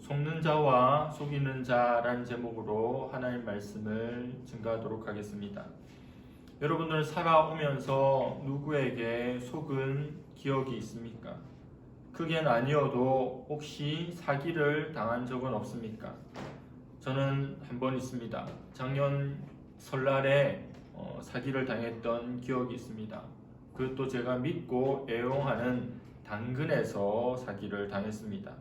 속는 자와 속이는 자라는 제목으로 하나님 말씀을 증거하도록 하겠습니다. 여러분들 살아오면서 누구에게 속은 기억이 있습니까? 크게는 아니어도 혹시 사기를 당한 적은 없습니까? 저는 한 번 있습니다. 작년 설날에 사기를 당했던 기억이 있습니다. 그것도 제가 믿고 애용하는 당근에서 사기를 당했습니다.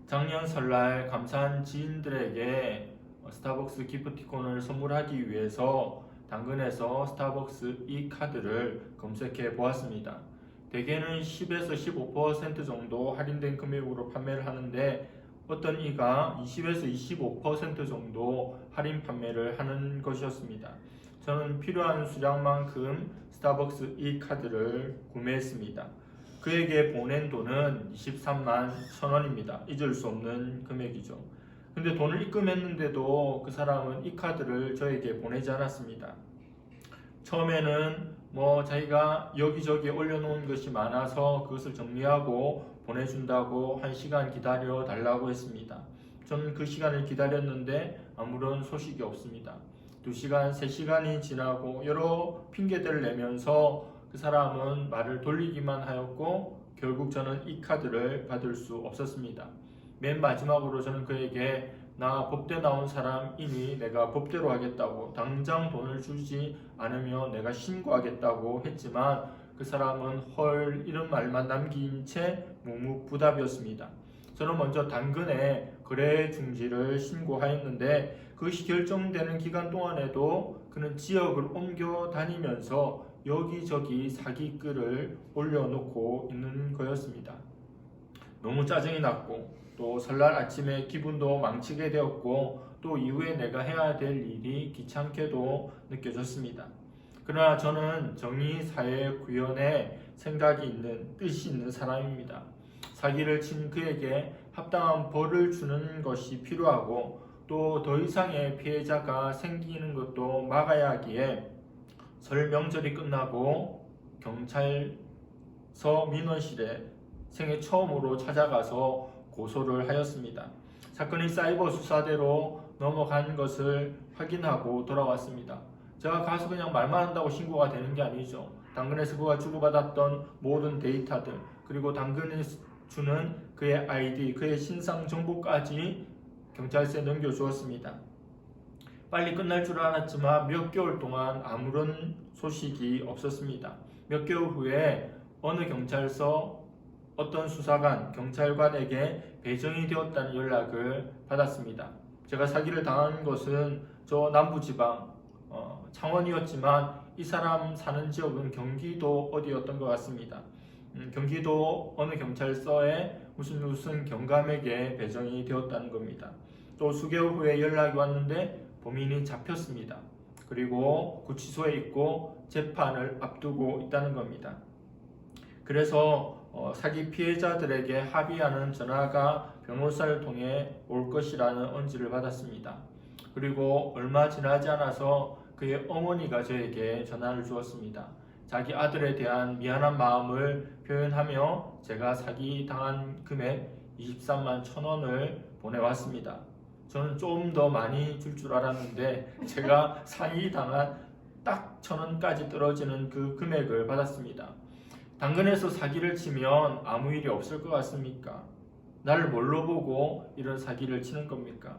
작년 설날 감사한 지인들에게 스타벅스 기프티콘을 선물하기 위해서 당근에서 스타벅스 이 카드를 검색해 보았습니다. 대개는 10에서 15% 정도 할인된 금액으로 판매를 하는데 어떤 이가 20에서 25% 정도 할인 판매를 하는 것이었습니다. 저는 필요한 수량만큼 스타벅스 이 카드를 구매했습니다. 그에게 보낸 돈은 23만 1,000원입니다. 잊을 수 없는 금액이죠. 근데 돈을 입금했는데도 그 사람은 이 카드를 저에게 보내지 않았습니다. 처음에는 자기가 여기저기 올려놓은 것이 많아서 그것을 정리하고 보내준다고 1시간 기다려 달라고 했습니다. 저는 그 시간을 기다렸는데 아무런 소식이 없습니다. 2시간, 3시간이 지나고 여러 핑계들을 내면서 그 사람은 말을 돌리기만 하였고 결국 저는 이 카드를 받을 수 없었습니다. 맨 마지막으로 저는 그에게 나 법대 나온 사람이니 내가 법대로 하겠다고, 당장 돈을 주지 않으면 내가 신고하겠다고 했지만 그 사람은 헐 이런 말만 남긴 채 묵묵부답이었습니다. 저는 먼저 당근에 거래 중지를 신고하였는데 그것이 결정되는 기간 동안에도 그는 지역을 옮겨 다니면서 여기저기 사기글을 올려놓고 있는 거였습니다. 너무 짜증이 났고 또 설날 아침에 기분도 망치게 되었고 또 이후에 내가 해야 될 일이 귀찮게도 느껴졌습니다. 그러나 저는 정의사회 구현에 생각이 있는 뜻이 있는 사람입니다. 사기를 친 그에게 합당한 벌을 주는 것이 필요하고 또 더 이상의 피해자가 생기는 것도 막아야 하기에 설 명절이 끝나고 경찰서 민원실에 생애 처음으로 찾아가서 고소를 하였습니다. 사건이 사이버 수사대로 넘어간 것을 확인하고 돌아왔습니다. 제가 가서 그냥 말만 한다고 신고가 되는 게 아니죠. 당근에서 그가 주고받았던 모든 데이터들, 그리고 당근이 주는 그의 아이디, 그의 신상 정보까지 경찰서에 넘겨주었습니다. 빨리 끝날 줄 알았지만 몇 개월 동안 아무런 소식이 없었습니다. 몇 개월 후에 어느 경찰서 어떤 수사관, 경찰관에게 배정이 되었다는 연락을 받았습니다. 제가 사기를 당한 것은 저 남부지방 창원이었지만 이 사람 사는 지역은 경기도 어디였던 것 같습니다. 경기도 어느 경찰서에 무슨 경감에게 배정이 되었다는 겁니다. 또 수개월 후에 연락이 왔는데 범인이 잡혔습니다. 그리고 구치소에 있고 재판을 앞두고 있다는 겁니다. 그래서 사기 피해자들에게 합의하는 전화가 변호사를 통해 올 것이라는 언지를 받았습니다. 그리고 얼마 지나지 않아서 그의 어머니가 저에게 전화를 주었습니다. 자기 아들에 대한 미안한 마음을 표현하며 제가 사기 당한 금액 23만 1,000원을 보내왔습니다. 저는 좀 더 많이 줄 알았는데 제가 사기 당한 딱 1,000원까지 떨어지는 그 금액을 받았습니다. 당근에서 사기를 치면 아무 일이 없을 것 같습니까? 나를 뭘로 보고 이런 사기를 치는 겁니까?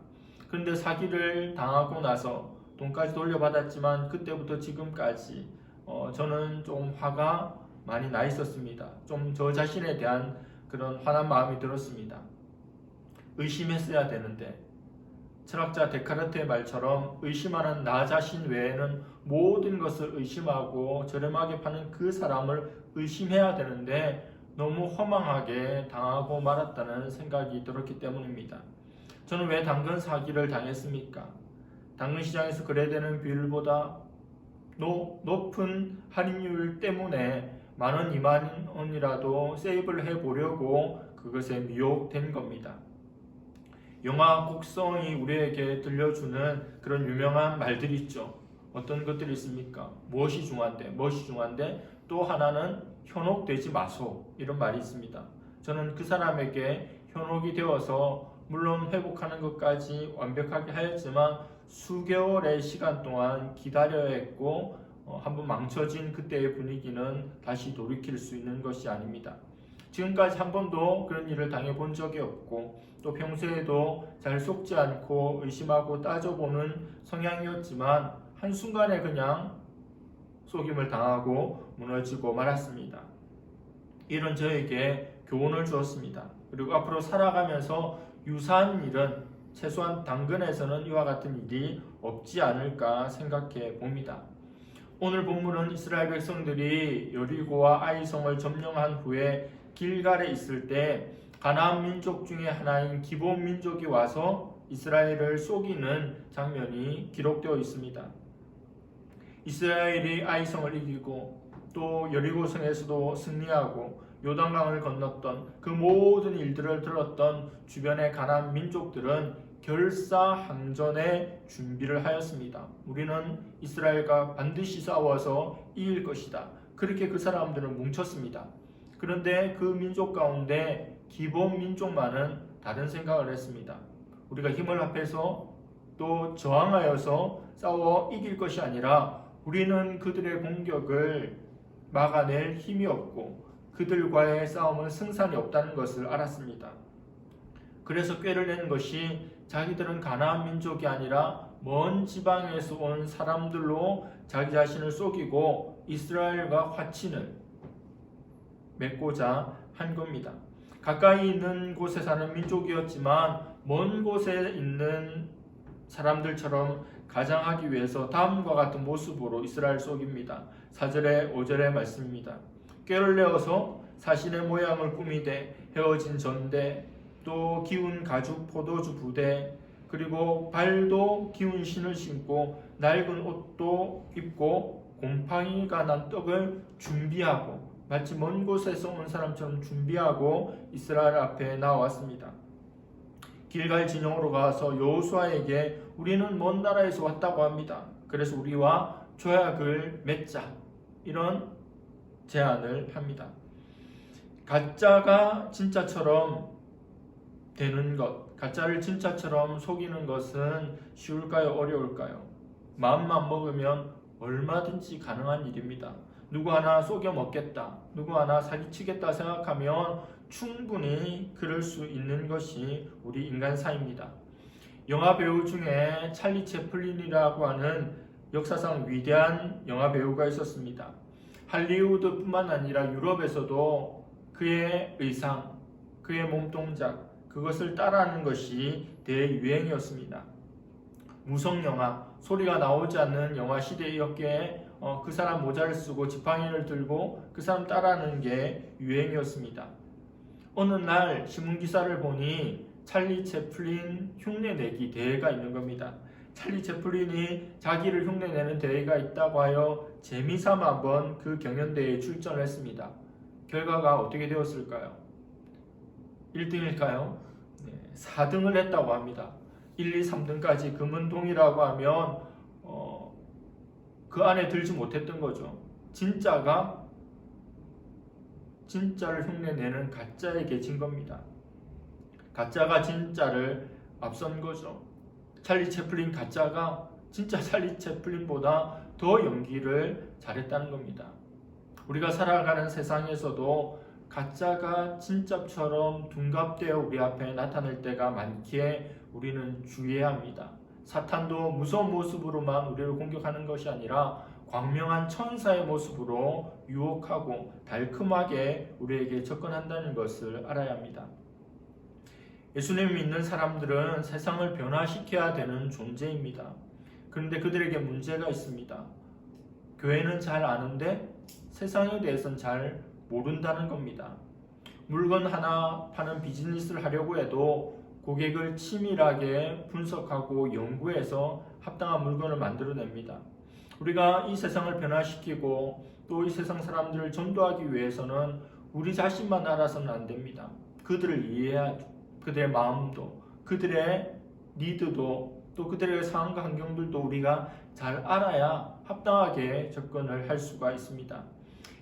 그런데 사기를 당하고 나서 돈까지 돌려받았지만 그때부터 지금까지 저는 좀 화가 많이 나 있었습니다. 좀 저 자신에 대한 그런 화난 마음이 들었습니다. 의심했어야 되는데 철학자 데카르트의 말처럼 의심하는 나 자신 외에는 모든 것을 의심하고 저렴하게 파는 그 사람을 의심해야 되는데 너무 허망하게 당하고 말았다는 생각이 들었기 때문입니다. 저는 왜 당근 사기를 당했습니까? 당근 시장에서 거래되는 비율보다 높은 할인율 때문에 10,000원, 20,000원이라도 세이브를 해보려고 그것에 미혹된 겁니다. 영화 곡성이 우리에게 들려주는 그런 유명한 말들이 있죠. 어떤 것들이 있습니까? 무엇이 중요한데 또 하나는 현혹되지 마소, 이런 말이 있습니다. 저는 그 사람에게 현혹이 되어서 물론 회복하는 것까지 완벽하게 하였지만 수개월의 시간 동안 기다려야 했고 한번 망쳐진 그때의 분위기는 다시 돌이킬 수 있는 것이 아닙니다. 지금까지 한 번도 그런 일을 당해본 적이 없고 또 평소에도 잘 속지 않고 의심하고 따져보는 성향이었지만 한순간에 그냥 속임을 당하고 무너지고 말았습니다. 이런 저에게 교훈을 주었습니다. 그리고 앞으로 살아가면서 유사한 일은 최소한 당근에서는 이와 같은 일이 없지 않을까 생각해 봅니다. 오늘 본문은 이스라엘 백성들이 여리고와 아이성을 점령한 후에 길갈에 있을 때 가나안 민족 중에 하나인 기본 민족이 와서 이스라엘을 속이는 장면이 기록되어 있습니다. 이스라엘이 아이성을 이기고 또 여리고성에서도 승리하고 요단강을 건넜던 그 모든 일들을 들었던 주변의 가나안 민족들은 결사항전의 준비를 하였습니다. 우리는 이스라엘과 반드시 싸워서 이길 것이다. 그렇게 그 사람들은 뭉쳤습니다. 그런데 그 민족 가운데 기본 민족만은 다른 생각을 했습니다. 우리가 힘을 합해서 또 저항하여서 싸워 이길 것이 아니라 우리는 그들의 공격을 막아낼 힘이 없고 그들과의 싸움은 승산이 없다는 것을 알았습니다. 그래서 꾀를 내는 것이 자기들은 가나안 민족이 아니라 먼 지방에서 온 사람들로 자기 자신을 속이고 이스라엘과 화친을 맺고자 한 겁니다. 가까이 있는 곳에 사는 민족이었지만 먼 곳에 있는 사람들처럼 가장하기 위해서 다음과 같은 모습으로 이스라엘 속입니다. 4절에 5절의 말씀입니다. 꾀를 내어서 사신의 모양을 꾸미되 헤어진 전대 또 기운 가죽 포도주 부대 그리고 발도 기운 신을 신고 낡은 옷도 입고 곰팡이가 난 떡을 준비하고 마치 먼 곳에서 온 사람처럼 준비하고 이스라엘 앞에 나왔습니다. 길갈 진영으로 가서 여호수아에게 우리는 먼 나라에서 왔다고 합니다. 그래서 우리와 조약을 맺자 이런 제안을 합니다. 가짜가 진짜처럼 되는 것, 가짜를 진짜처럼 속이는 것은 쉬울까요? 어려울까요? 마음만 먹으면 얼마든지 가능한 일입니다. 누구 하나 속여 먹겠다, 누구 하나 사기치겠다 생각하면 충분히 그럴 수 있는 것이 우리 인간사입니다. 영화 배우 중에 찰리 채플린이라고 하는 역사상 위대한 영화 배우가 있었습니다. 할리우드뿐만 아니라 유럽에서도 그의 의상, 그의 몸동작, 그것을 따라하는 것이 대유행이었습니다. 무성영화, 소리가 나오지 않는 영화 시대였기에 그 사람 모자를 쓰고 지팡이를 들고 그 사람 따라하는 게 유행이었습니다. 어느 날 신문기사를 보니 찰리 채플린 흉내내기 대회가 있는 겁니다. 찰리 채플린이 자기를 흉내내는 대회가 있다고 하여 재미삼아 한번 그 경연대회에 출전을 했습니다. 결과가 어떻게 되었을까요? 1등일까요? 네, 4등을 했다고 합니다. 1, 2, 3등까지 금은동이라고 하면 그 안에 들지 못했던 거죠. 진짜를 흉내내는 가짜에게 진 겁니다. 가짜가 진짜를 앞선 거죠. 찰리 채플린 가짜가 진짜 찰리 채플린보다 더 연기를 잘했다는 겁니다. 우리가 살아가는 세상에서도 가짜가 진짜처럼 둔갑되어 우리 앞에 나타날 때가 많기에 우리는 주의해야 합니다. 사탄도 무서운 모습으로만 우리를 공격하는 것이 아니라 광명한 천사의 모습으로 유혹하고 달콤하게 우리에게 접근한다는 것을 알아야 합니다. 예수님을 믿는 사람들은 세상을 변화시켜야 되는 존재입니다. 그런데 그들에게 문제가 있습니다. 교회는 잘 아는데 세상에 대해서는 잘 모른다는 겁니다. 물건 하나 파는 비즈니스를 하려고 해도 고객을 치밀하게 분석하고 연구해서 합당한 물건을 만들어냅니다. 우리가 이 세상을 변화시키고 또 이 세상 사람들을 전도하기 위해서는 우리 자신만 알아서는 안 됩니다. 그들을 이해하죠. 그들의 마음도, 그들의 니드도, 또 그들의 상황과 환경들도 우리가 잘 알아야 합당하게 접근을 할 수가 있습니다.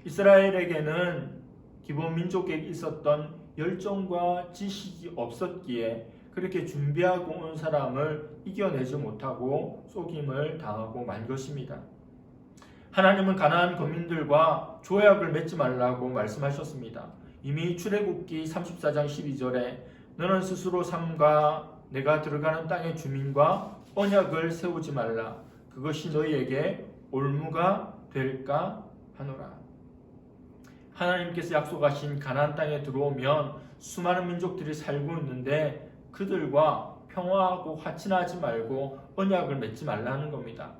이스라엘에게는 기본 민족에게 있었던 열정과 지식이 없었기에 그렇게 준비하고 온 사람을 이겨내지 못하고 속임을 당하고 만 것입니다. 하나님은 가나안 거민들과 조약을 맺지 말라고 말씀하셨습니다. 이미 출애굽기 34장 12절에 너는 스스로 삼가 내가 들어가는 땅의 주민과 언약을 세우지 말라. 그것이 너희에게 올무가 될까 하노라. 하나님께서 약속하신 가나안 땅에 들어오면 수많은 민족들이 살고 있는데 그들과 평화하고 화친하지 말고 언약을 맺지 말라는 겁니다.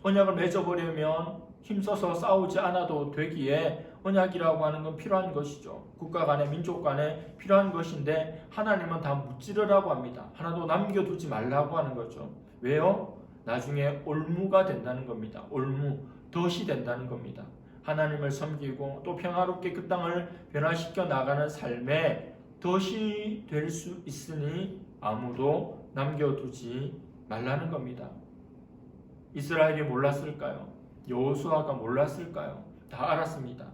언약을 맺어버리면 힘써서 싸우지 않아도 되기에 언약이라고 하는 건 필요한 것이죠. 국가 간에 민족 간에 필요한 것인데 하나님은 다 무찌르라고 합니다. 하나도 남겨두지 말라고 하는 거죠. 왜요? 나중에 올무가 된다는 겁니다. 올무, 덫이 된다는 겁니다. 하나님을 섬기고 또 평화롭게 그 땅을 변화시켜 나가는 삶에 덫이 될 수 있으니 아무도 남겨두지 말라는 겁니다. 이스라엘이 몰랐을까요? 여호수아가 몰랐을까요? 다 알았습니다.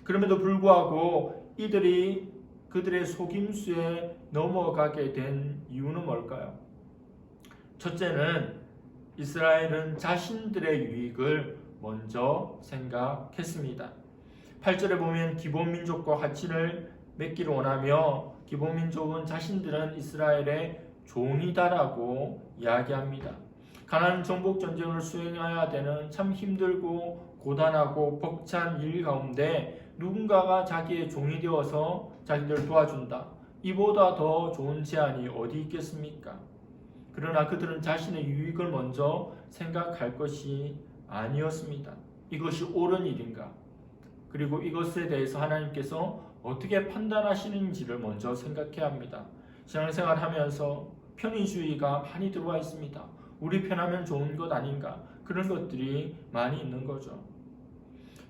그럼에도 불구하고 이들이 그들의 속임수에 넘어가게 된 이유는 뭘까요? 첫째는 이스라엘은 자신들의 유익을 먼저 생각했습니다. 8절에 보면 기본민족과 화친을 맺기를 원하며 기본민족은 자신들은 이스라엘의 종이다라고 이야기합니다. 가나안 정복 전쟁을 수행해야 되는 참 힘들고 고단하고 벅찬 일 가운데 누군가가 자기의 종이 되어서 자기들 도와준다. 이보다 더 좋은 제안이 어디 있겠습니까? 그러나 그들은 자신의 유익을 먼저 생각할 것이 아니었습니다. 이것이 옳은 일인가? 그리고 이것에 대해서 하나님께서 어떻게 판단하시는지를 먼저 생각해야 합니다. 신앙생활 하면서 편의주의가 많이 들어와 있습니다. 우리 편하면 좋은 것 아닌가? 그런 것들이 많이 있는 거죠.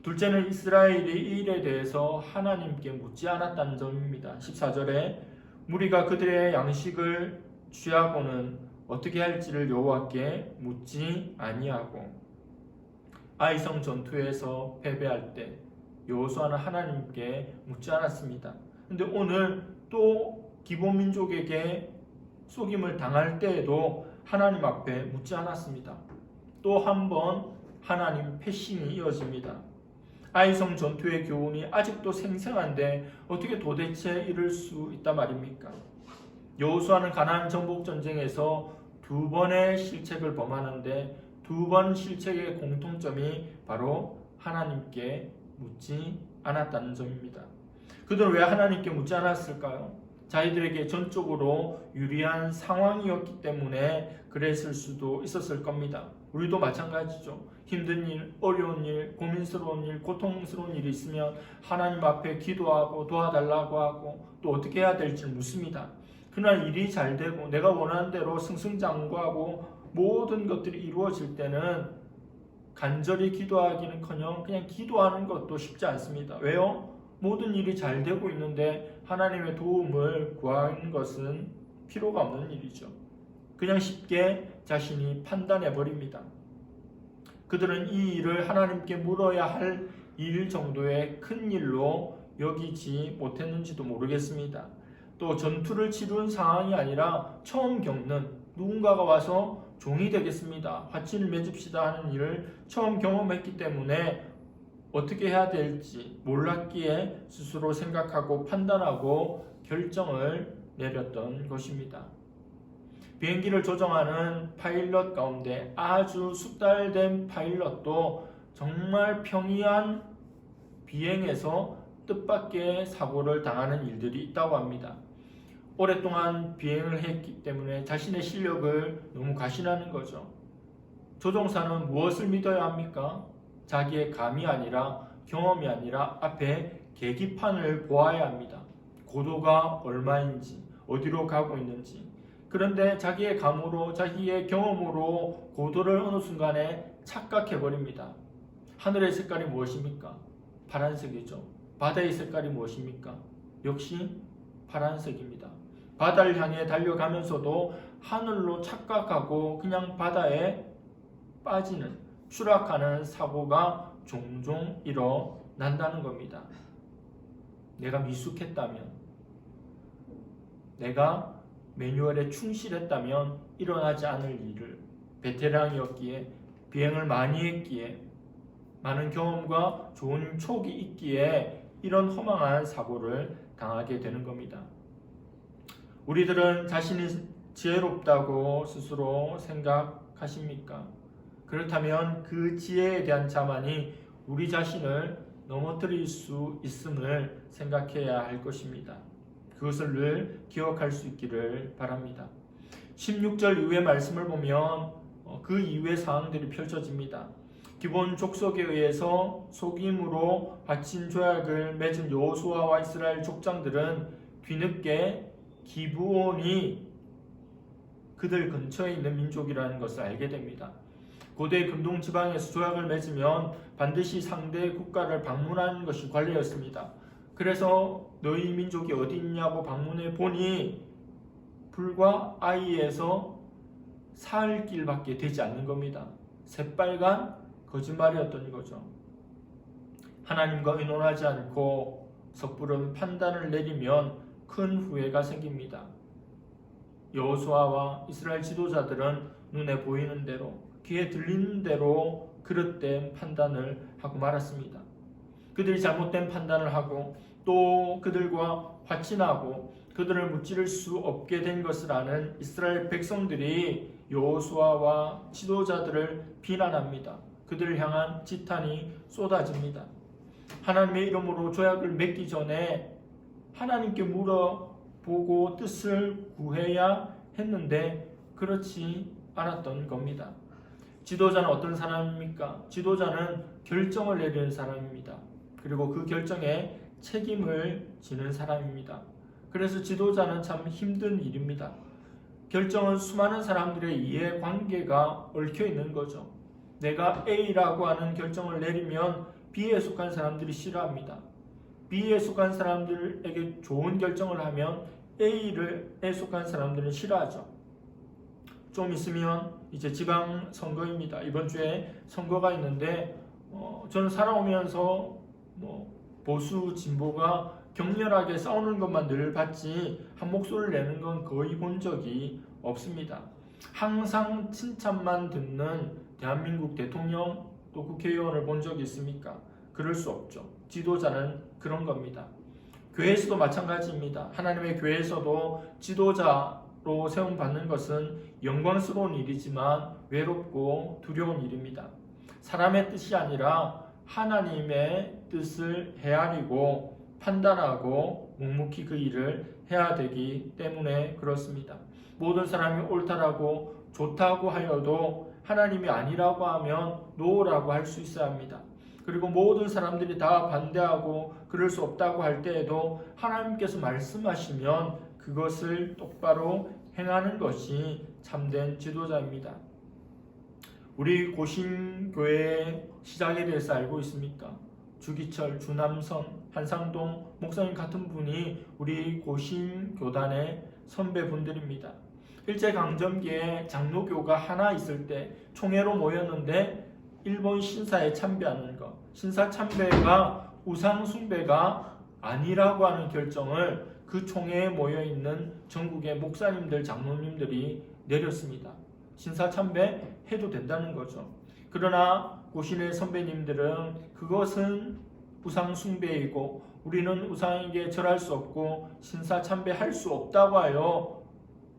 둘째는 이스라엘이 이 일에 대해서 하나님께 묻지 않았다는 점입니다. 14절에 무리가 그들의 양식을 취하고는 어떻게 할지를 여호와께 묻지 아니하고 아이성 전투에서 패배할 때 여호수아는 하나님께 묻지 않았습니다. 근데 오늘 또 기본민족에게 속임을 당할 때에도 하나님 앞에 묻지 않았습니다. 또 한 번 하나님 패싱이 이어집니다. 아이성 전투의 교훈이 아직도 생생한데 어떻게 도대체 이럴 수 있단 말입니까? 여호수아는 가나안 정복 전쟁에서 2번의 실책을 범하는데 2번 실책의 공통점이 바로 하나님께 묻지 않았다는 점입니다. 그들은 왜 하나님께 묻지 않았을까요? 자기들에게 전적으로 유리한 상황이었기 때문에 그랬을 수도 있었을 겁니다. 우리도 마찬가지죠. 힘든 일, 어려운 일, 고민스러운 일, 고통스러운 일이 있으면 하나님 앞에 기도하고 도와달라고 하고 또 어떻게 해야 될지 묻습니다. 그러나 일이 잘 되고 내가 원하는 대로 승승장구하고 모든 것들이 이루어질 때는 간절히 기도하기는커녕 그냥 기도하는 것도 쉽지 않습니다. 왜요? 모든 일이 잘 되고 있는데 하나님의 도움을 구하는 것은 필요가 없는 일이죠. 그냥 쉽게 자신이 판단해 버립니다. 그들은 이 일을 하나님께 물어야 할 일 정도의 큰 일로 여기지 못했는지도 모르겠습니다. 또 전투를 치룬 상황이 아니라 처음 겪는 누군가가 와서 종이 되겠습니다. 화친을 맺읍시다 하는 일을 처음 경험했기 때문에 어떻게 해야 될지 몰랐기에 스스로 생각하고 판단하고 결정을 내렸던 것입니다. 비행기를 조정하는 파일럿 가운데 아주 숙달된 파일럿도 정말 평이한 비행에서 뜻밖의 사고를 당하는 일들이 있다고 합니다. 오랫동안 비행을 했기 때문에 자신의 실력을 너무 과신하는 거죠. 조종사는 무엇을 믿어야 합니까? 자기의 감이 아니라 경험이 아니라 앞에 계기판을 보아야 합니다. 고도가 얼마인지 어디로 가고 있는지. 그런데 자기의 감으로 자기의 경험으로 고도를 어느 순간에 착각해버립니다. 하늘의 색깔이 무엇입니까? 파란색이죠. 바다의 색깔이 무엇입니까? 역시 파란색입니다. 바다를 향해 달려가면서도 하늘로 착각하고 그냥 바다에 빠지는 추락하는 사고가 종종 일어난다는 겁니다. 내가 미숙했다면, 내가 매뉴얼에 충실했다면 일어나지 않을 일을, 베테랑이었기에, 비행을 많이 했기에, 많은 경험과 좋은 촉이 있기에 이런 허망한 사고를 당하게 되는 겁니다. 우리들은 자신이 지혜롭다고 스스로 생각하십니까? 그렇다면 그 지혜에 대한 자만이 우리 자신을 넘어뜨릴 수 있음을 생각해야 할 것입니다. 그것을 늘 기억할 수 있기를 바랍니다. 16절 이후의 말씀을 보면 그 이후의 사항들이 펼쳐집니다. 기본 족속에 의해서 속임으로 바친 조약을 맺은 여호수아와 이스라엘 족장들은 뒤늦게 기브온이 그들 근처에 있는 민족이라는 것을 알게 됩니다. 고대 근동 지방에서 조약을 맺으면 반드시 상대 국가를 방문하는 것이 관례였습니다. 그래서 너희 민족이 어디 있냐고 방문해 보니 불과 아이에서 사흘 길밖에 되지 않는 겁니다. 새빨간 거짓말이었던 거죠. 하나님과 의논하지 않고 섣부른 판단을 내리면 큰 후회가 생깁니다. 여호수아와 이스라엘 지도자들은 눈에 보이는 대로, 귀에 들리는 대로 그릇된 판단을 하고 말았습니다. 그들이 잘못된 판단을 하고 또 그들과 화친하고 그들을 무찌를 수 없게 된 것을 아는 이스라엘 백성들이 여호수아와 지도자들을 비난합니다. 그들을 향한 지탄이 쏟아집니다. 하나님의 이름으로 조약을 맺기 전에 하나님께 물어보고 뜻을 구해야 했는데 그렇지 않았던 겁니다. 지도자는 어떤 사람입니까? 지도자는 결정을 내리는 사람입니다. 그리고 그 결정에 책임을 지는 사람입니다. 그래서 지도자는 참 힘든 일입니다. 결정은 수많은 사람들의 이해관계가 얽혀 있는 거죠. 내가 A라고 하는 결정을 내리면 B에 속한 사람들이 싫어합니다. B에 속한 사람들에게 좋은 결정을 하면 A에 속한 사람들은 싫어하죠. 좀 있으면 이제 지방선거입니다. 이번 주에 선거가 있는데 저는 살아오면서 보수 진보가 격렬하게 싸우는 것만 늘 봤지 한 목소리를 내는 건 거의 본 적이 없습니다. 항상 칭찬만 듣는 대한민국 대통령 또 국회의원을 본 적이 있습니까? 그럴 수 없죠. 지도자는 그런 겁니다. 교회에서도 마찬가지입니다. 하나님의 교회에서도 지도자로 세움받는 것은 영광스러운 일이지만 외롭고 두려운 일입니다. 사람의 뜻이 아니라 하나님의 뜻을 헤아리고 판단하고 묵묵히 그 일을 해야 되기 때문에 그렇습니다. 모든 사람이 옳다라고 좋다고 하여도 하나님이 아니라고 하면 노라고 할 수 있어야 합니다. 그리고 모든 사람들이 다 반대하고 그럴 수 없다고 할 때에도 하나님께서 말씀하시면 그것을 똑바로 행하는 것이 참된 지도자입니다. 우리 고신교회의 시작에 대해서 알고 있습니까? 주기철, 주남선, 한상동 목사님 같은 분이 우리 고신교단의 선배분들입니다. 일제강점기에 장로교가 하나 있을 때 총회로 모였는데 일본 신사에 참배하는 것, 신사 참배가 우상 숭배가 아니라고 하는 결정을 그 총회에 모여있는 전국의 목사님들, 장로님들이 내렸습니다. 신사 참배 해도 된다는 거죠. 그러나 고신의 선배님들은 그것은 우상 숭배이고 우리는 우상에게 절할 수 없고 신사 참배할 수 없다고 하여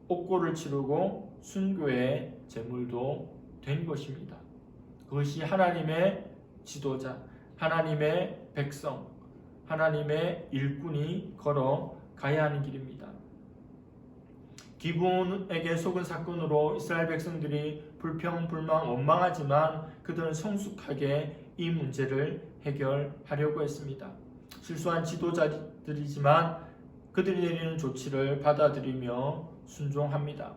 옥고를 치르고 순교의 제물도 된 것입니다. 그것이 하나님의 지도자, 하나님의 백성, 하나님의 일꾼이 걸어가야 하는 길입니다. 기브온에게 속은 사건으로 이스라엘 백성들이 불평, 불만, 원망하지만 그들은 성숙하게 이 문제를 해결하려고 했습니다. 실수한 지도자들이지만 그들이 내리는 조치를 받아들이며 순종합니다.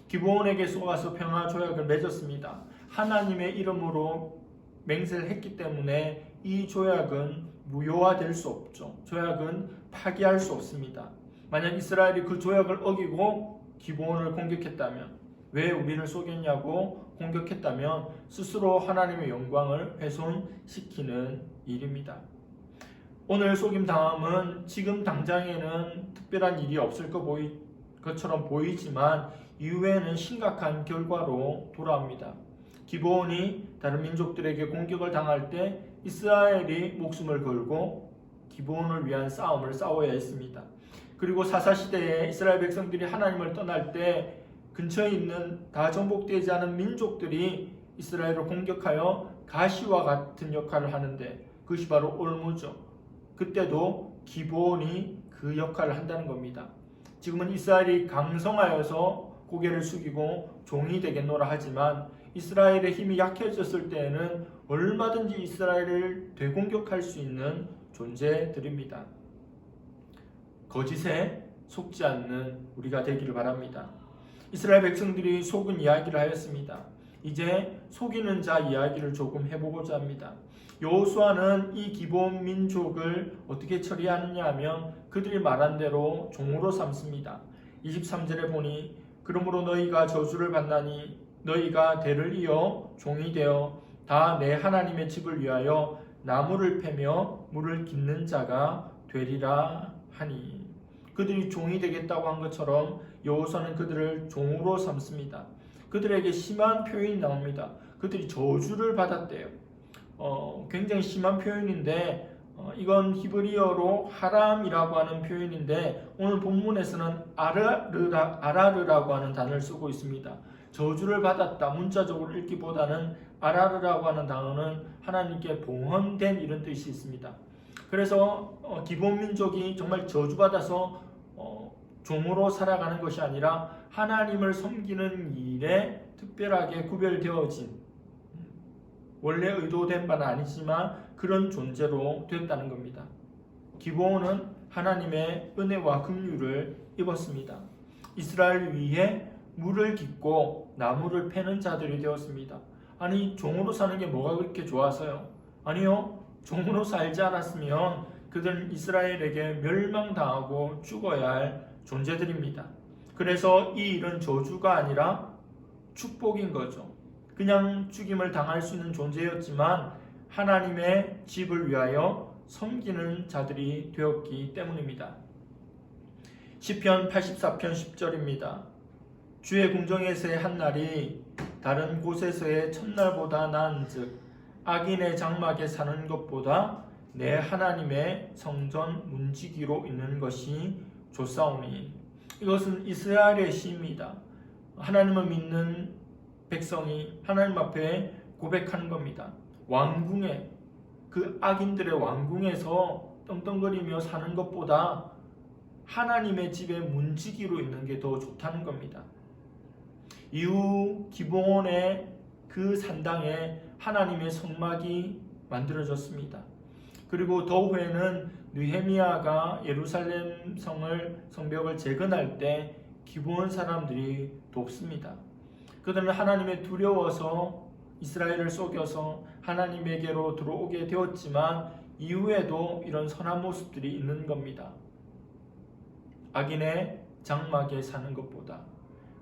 기브온에게 쏘아서 평화 조약을 맺었습니다. 하나님의 이름으로 맹세를 했기 때문에 이 조약은 무효화될 수 없죠. 조약은 파기할 수 없습니다. 만약 이스라엘이 그 조약을 어기고 기브온을 공격했다면, 왜 우리를 쏘겠냐고 공격했다면 스스로 하나님의 영광을 훼손시키는 일입니다. 오늘 속임 당함은 지금 당장에는 특별한 일이 없을 것 것처럼 보이지만 이후에는 심각한 결과로 돌아옵니다. 기브온이 다른 민족들에게 공격을 당할 때 이스라엘이 목숨을 걸고 기브온을 위한 싸움을 싸워야 했습니다. 그리고 사사시대에 이스라엘 백성들이 하나님을 떠날 때 근처에 있는 다 정복되지 않은 민족들이 이스라엘을 공격하여 가시와 같은 역할을 하는데 그것이 바로 올무죠. 그때도 기브온이 그 역할을 한다는 겁니다. 지금은 이스라엘이 강성하여서 고개를 숙이고 종이 되겠노라 하지만 이스라엘의 힘이 약해졌을 때에는 얼마든지 이스라엘을 되공격할 수 있는 존재들입니다. 거짓에 속지 않는 우리가 되기를 바랍니다. 이스라엘 백성들이 속은 이야기를 하였습니다. 이제 속이는 자 이야기를 조금 해보고자 합니다. 여호수아는 이 기브온 민족을 어떻게 처리하느냐 하면 그들이 말한 대로 종으로 삼습니다. 23절에 보니 그러므로 너희가 저주를 받나니 너희가 대를 이어 종이 되어 다 내 하나님의 집을 위하여 나무를 패며 물을 깃는 자가 되리라 하니 그들이 종이 되겠다고 한 것처럼 여호수아는 그들을 종으로 삼습니다. 그들에게 심한 표현이 나옵니다. 그들이 저주를 받았대요. 굉장히 심한 표현인데 이건 히브리어로 하람이라고 하는 표현인데 오늘 본문에서는 아라르라고 하는 단어를 쓰고 있습니다. 저주를 받았다 문자적으로 읽기보다는 아라르라고 하는 단어는 하나님께 봉헌된 이런 뜻이 있습니다. 그래서 기브온 민족이 정말 저주받아서 종으로 살아가는 것이 아니라 하나님을 섬기는 일에 특별하게 구별되어진 원래 의도된 바는 아니지만 그런 존재로 되었다는 겁니다. 기브온은 하나님의 은혜와 긍휼을 입었습니다. 이스라엘 위에 물을 깃고 나무를 패는 자들이 되었습니다. 아니 종으로 사는 게 뭐가 그렇게 좋아서요? 아니요. 종으로 살지 않았으면 그들은 이스라엘에게 멸망당하고 죽어야 할 존재들입니다. 그래서 이 일은 저주가 아니라 축복인 거죠. 그냥 죽임을 당할 수 있는 존재였지만 하나님의 집을 위하여 섬기는 자들이 되었기 때문입니다. 시편 84편 10절입니다. 주의 궁정에서의 한 날이 다른 곳에서의 첫날보다 나은즉 악인의 장막에 사는 것보다 내 하나님의 성전 문지기로 있는 것이 좋사오니 이것은 이스라엘의 시입니다. 하나님을 믿는 백성이 하나님 앞에 고백하는 겁니다. 왕궁에 그 악인들의 왕궁에서 떵떵거리며 사는 것보다 하나님의 집에 문지기로 있는 게 더 좋다는 겁니다. 이후 기브온의 그 산당에 하나님의 성막이 만들어졌습니다. 그리고 더 후에는 느헤미야가 예루살렘 성벽을 재건할 때 기브온 사람들이 돕습니다. 그들은 하나님의 두려워서 이스라엘을 속여서 하나님에게로 들어오게 되었지만 이후에도 이런 선한 모습들이 있는 겁니다. 악인의 장막에 사는 것보다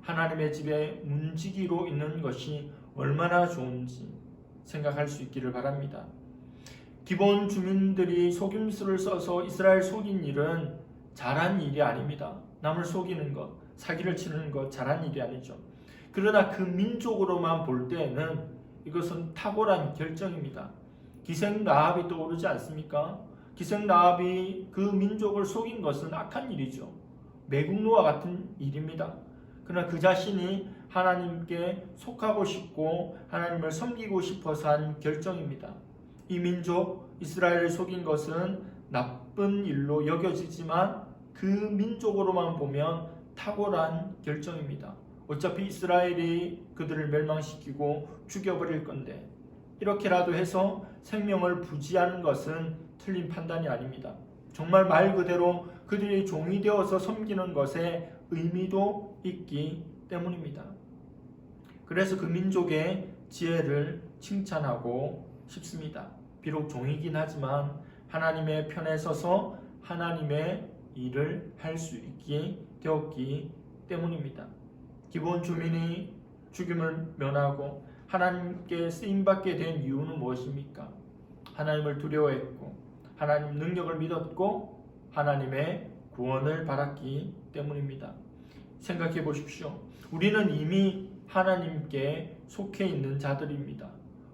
하나님의 집에 문지기로 있는 것이 얼마나 좋은지 생각할 수 있기를 바랍니다. 기브온 주민들이 속임수를 써서 이스라엘 속인 일은 잘한 일이 아닙니다. 남을 속이는 것, 사기를 치는 것 잘한 일이 아니죠. 그러나 그 민족으로만 볼 때에는 이것은 탁월한 결정입니다. 기생 라합이 떠오르지 않습니까? 기생 라합이 그 민족을 속인 것은 악한 일이죠. 매국노와 같은 일입니다. 그러나 그 자신이 하나님께 속하고 싶고 하나님을 섬기고 싶어서 한 결정입니다. 이 민족 이스라엘을 속인 것은 나쁜 일로 여겨지지만 그 민족으로만 보면 탁월한 결정입니다. 어차피 이스라엘이 그들을 멸망시키고 죽여버릴 건데 이렇게라도 해서 생명을 부지하는 것은 틀린 판단이 아닙니다. 정말 말 그대로 그들이 종이 되어서 섬기는 것에 의미도 있기 때문입니다. 그래서 그 민족의 지혜를 칭찬하고 싶습니다. 비록 종이긴 하지만 하나님의 편에 서서 하나님의 일을 할 수 있게 되었기 때문입니다. 기브온 주민이 죽임을 면하고 하나님께 쓰임받게 된 이유는 무엇입니까? 하나님을 두려워했고 하나님 능력을 믿었고 하나님의 구원을 바랐기 때문입니다. 생각해 보십시오. 우리는 이미 하나님께 속해 있는 자들입니다.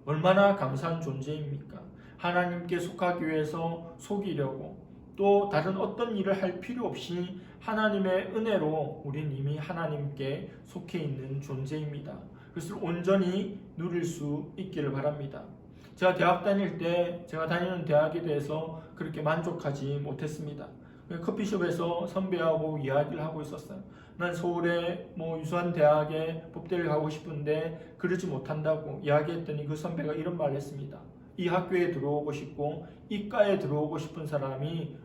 얼마나 감사한 존재입니까? 하나님께 속하기 위해서 속이려고 또 다른 어떤 일을 할 필요 없이 하나님의 은혜로 우린 이미 하나님께 속해 있는 존재입니다. 그것을 온전히 누릴 수 있기를 바랍니다. 제가 대학 다닐 때 제가 다니는 대학에 대해서 그렇게 만족하지 못했습니다. 커피숍에서 선배하고 이야기를 하고 있었어요. 난 서울의 유수한 대학에 법대를 가고 싶은데 그러지 못한다고 이야기했더니 그 선배가 이런 말을 했습니다. 이 학교에 들어오고 싶고 이과에 들어오고 싶은 사람이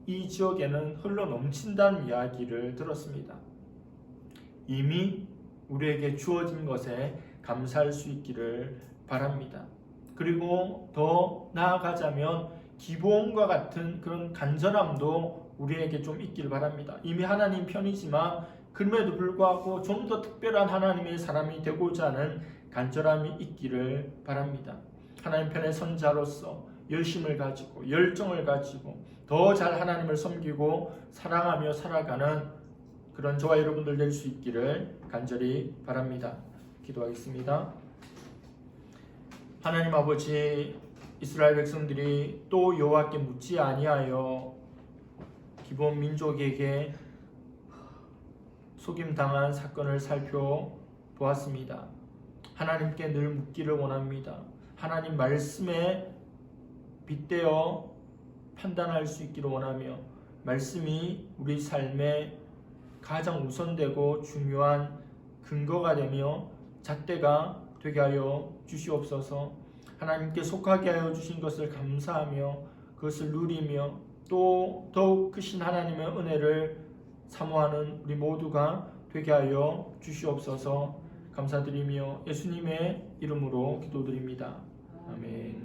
이 지역에는 흘러 넘친다는 이야기를 들었습니다. 이미 우리에게 주어진 것에 감사할 수 있기를 바랍니다. 그리고 더 나아가자면 기본과 같은 그런 간절함도 우리에게 좀 있길 바랍니다. 이미 하나님 편이지만 그럼에도 불구하고 좀 더 특별한 하나님의 사람이 되고자 하는 간절함이 있기를 바랍니다. 하나님 편의 선자로서 열심을 가지고 열정을 가지고 더 잘 하나님을 섬기고 사랑하며 살아가는 그런 저와 여러분들 될 수 있기를 간절히 바랍니다. 기도하겠습니다. 하나님 아버지, 이스라엘 백성들이 또 여호와께 묻지 아니하여 기본 민족에게 속임당한 사건을 살펴보았습니다. 하나님께 늘 묻기를 원합니다. 하나님 말씀에 빗대어 판단할 수 있기를 원하며 말씀이 우리 삶에 가장 우선되고 중요한 근거가 되며 잣대가 되게 하여 주시옵소서. 하나님께 속하게 하여 주신 것을 감사하며 그것을 누리며 또 더욱 크신 하나님의 은혜를 사모하는 우리 모두가 되게 하여 주시옵소서. 감사드리며 예수님의 이름으로 기도드립니다. 아멘.